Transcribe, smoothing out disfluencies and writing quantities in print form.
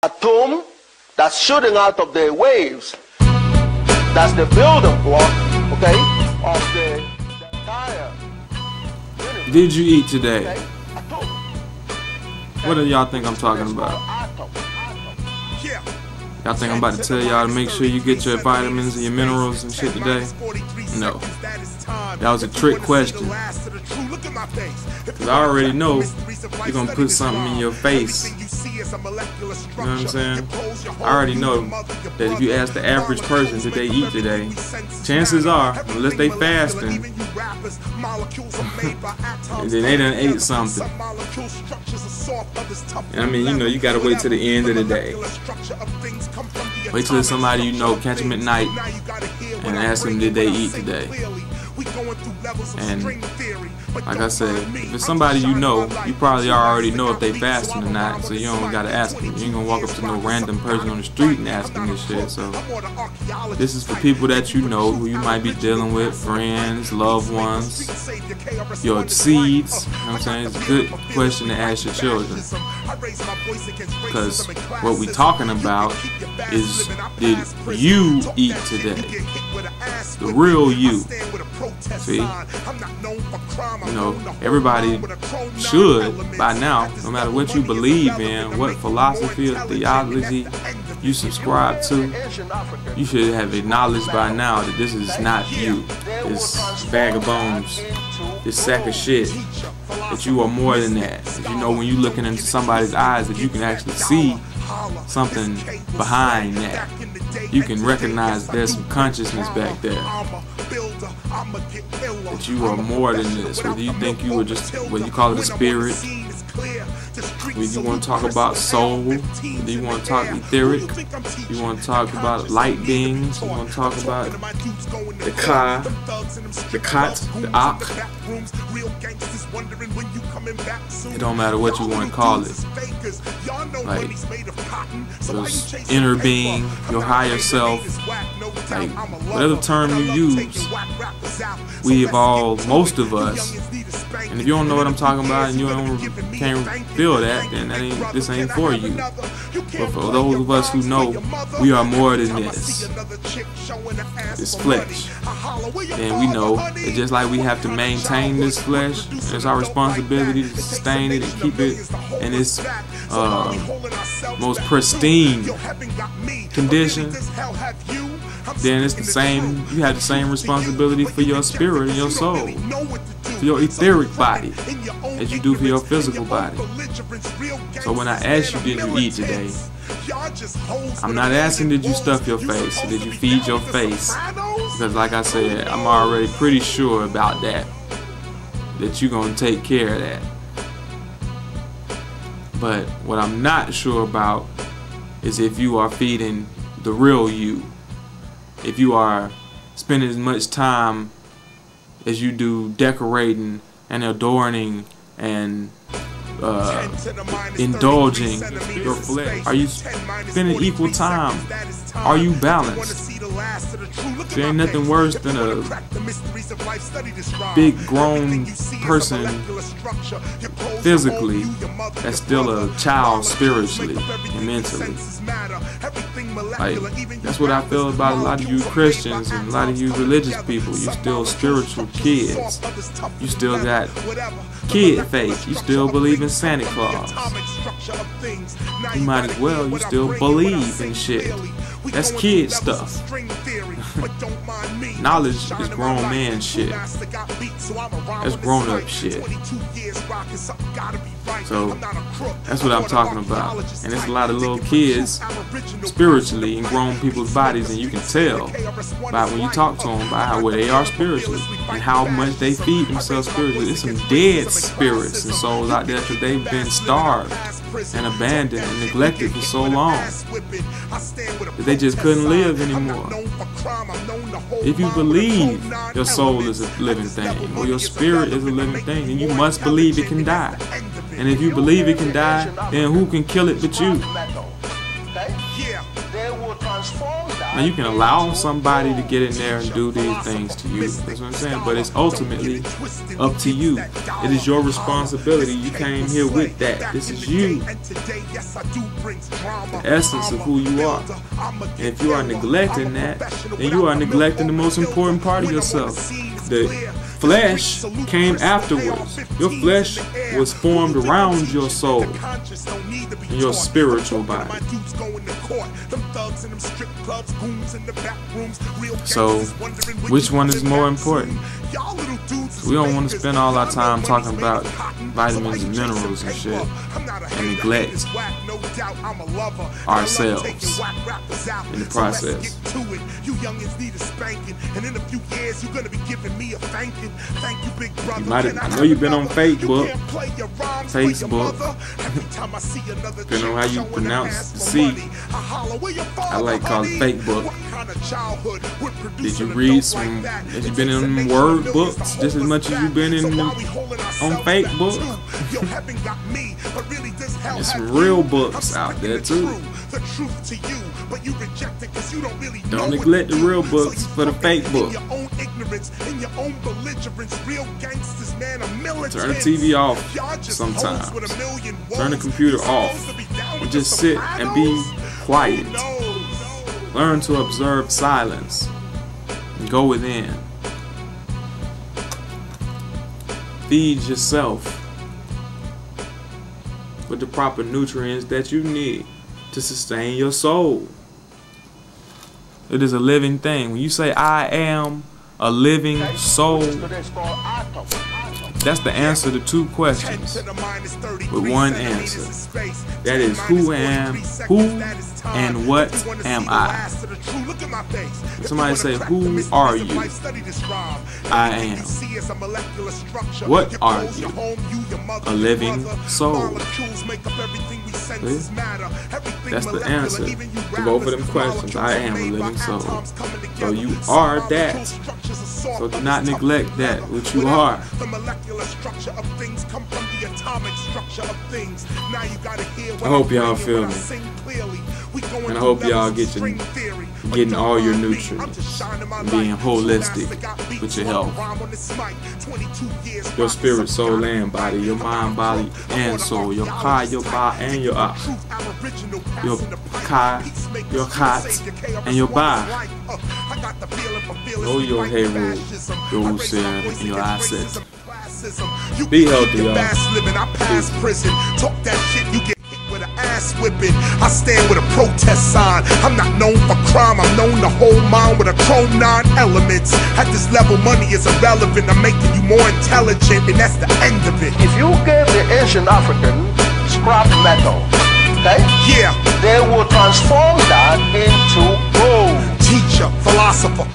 atom that's shooting out of the waves. That's the building block, okay, of the entire universe. Did you eat today? Okay? Atom. What do y'all think I'm talking about? Y'all think I'm about to tell y'all to make sure you get your vitamins and your minerals and shit today? No. That was a trick question. Because I already know you're going to put something in your face. You know what I'm saying? I already know that if you ask the average person, did they eat today? Chances are, unless they fasting, then they done ate something. I mean, you know, you gotta wait till the end of the day. Wait till somebody you know, catch them at night and ask them, did they eat today? And like I said, if it's somebody you know, you probably already know if they fasting or not, so you don't gotta ask them. You ain't gonna walk up to no random person on the street and ask them this shit. So this is for people that you know, who you might be dealing with, friends, loved ones, your seeds. You know what I'm saying? It's a good question to ask your children, because what we talking about is, did you eat today? The real you. See, you know, everybody should by now, no matter what you believe in, what philosophy or theology you subscribe to, you should have acknowledged by now that this is not you. This bag of bones, this sack of shit, that you are more than that. That you know, when you looking into somebody's eyes, that you can actually see something behind that. You can recognize there's some consciousness back there. That you are more than this. Whether you think you were just, whether you call it a spirit, whether you want to talk about soul, whether you want to talk etheric, you want to talk about light beings, you want to talk about the Ka, the Khat, the Ak. It don't matter what you want to call it. Like, your inner being, your higher self, like, whatever term you use, we evolve, most of us. And if you don't know what I'm talking about and you can't feel that, then this ain't for you. But for those of us who know we are more than this flesh, then we know that just like we have to maintain this flesh, it's our responsibility to sustain it and keep it in its most pristine condition. Then it's the same, you have the same responsibility for your spirit and your soul, for your etheric body, as you do for your physical body. So when I ask you, did you eat today, I'm not asking, did you stuff your face, or did you feed your face, because like I said, I'm already pretty sure about that you're gonna take care of that. But what I'm not sure about is if you are feeding the real you, if you are spending as much time as you do decorating and adorning and indulging your flesh. Are you spending equal time? Are you balanced? There ain't nothing worse than a big grown person physically that's still a child spiritually and mentally. Like, that's what I feel about a lot of you Christians and a lot of you religious people. You still spiritual kids. You still got kid faith. You still believe in Santa Claus. You might as well, you still believe in shit. That's kid stuff. Knowledge is grown man shit. That's grown up shit. So that's what I'm talking about. And it's a lot of little kids spiritually in grown people's bodies, and you can tell by when you talk to them by where they are spiritually and how much they feed themselves spiritually. There's some dead spirits and souls out there because they've been starved and abandoned and neglected for so long that they just couldn't live anymore. If you believe your soul is a living thing, or your spirit is a living thing, then you must believe it can die. And if you believe it can die, then who can kill it but you? Okay? They will transform that. Now you can allow somebody to get in there and do these things to you. That's what I'm saying. But it's ultimately up to you. It is your responsibility. You came here with that. This is you. The essence of who you are. And if you are neglecting that, then you are neglecting the most important part of yourself. The flesh came afterwards. Your flesh was formed around your soul and your spiritual body. So, which one is more important? We don't want to spend all our time talking about vitamins and minerals and shit and neglect ourselves in the process. I know you've been on Facebook, depending on how you pronounce the C. I like calling it Facebook. Did you read some? Have you been in them word books just as much as you've been in them on Facebook? There's some real books out there too. Don't neglect the real books for the fake book. Turn the TV off sometimes. Turn the computer off. And just sit and be quiet. Learn to observe silence. And go within. Feed yourself with the proper nutrients that you need to sustain your soul. It is a living thing. When you say I am a living soul, that's the answer to two questions with one answer. That is who and what am I? Somebody say, who are you? I am. What are you? A living soul. See? That's the answer to both of them questions. I am a living soul. So you are that. So do not neglect that which you are. I hope y'all feel me. And I hope y'all getting all your nutrients and being holistic with your health. Your spirit, soul, and body. Your mind, body, and soul. Your ka, your ba, and your ah. Your ka, your kat, and your ba. Know your heru, your usin, and your assets. Be healthy, y'all. Ass whipping, I stand with a protest sign. I'm not known for crime, I'm known to hold mine with a chrome 9 elements. At this level, money is irrelevant. I'm making you more intelligent, and that's the end of it. If you give the ancient African scrap metal, okay? Yeah. They will transform that into gold. Teacher, philosopher,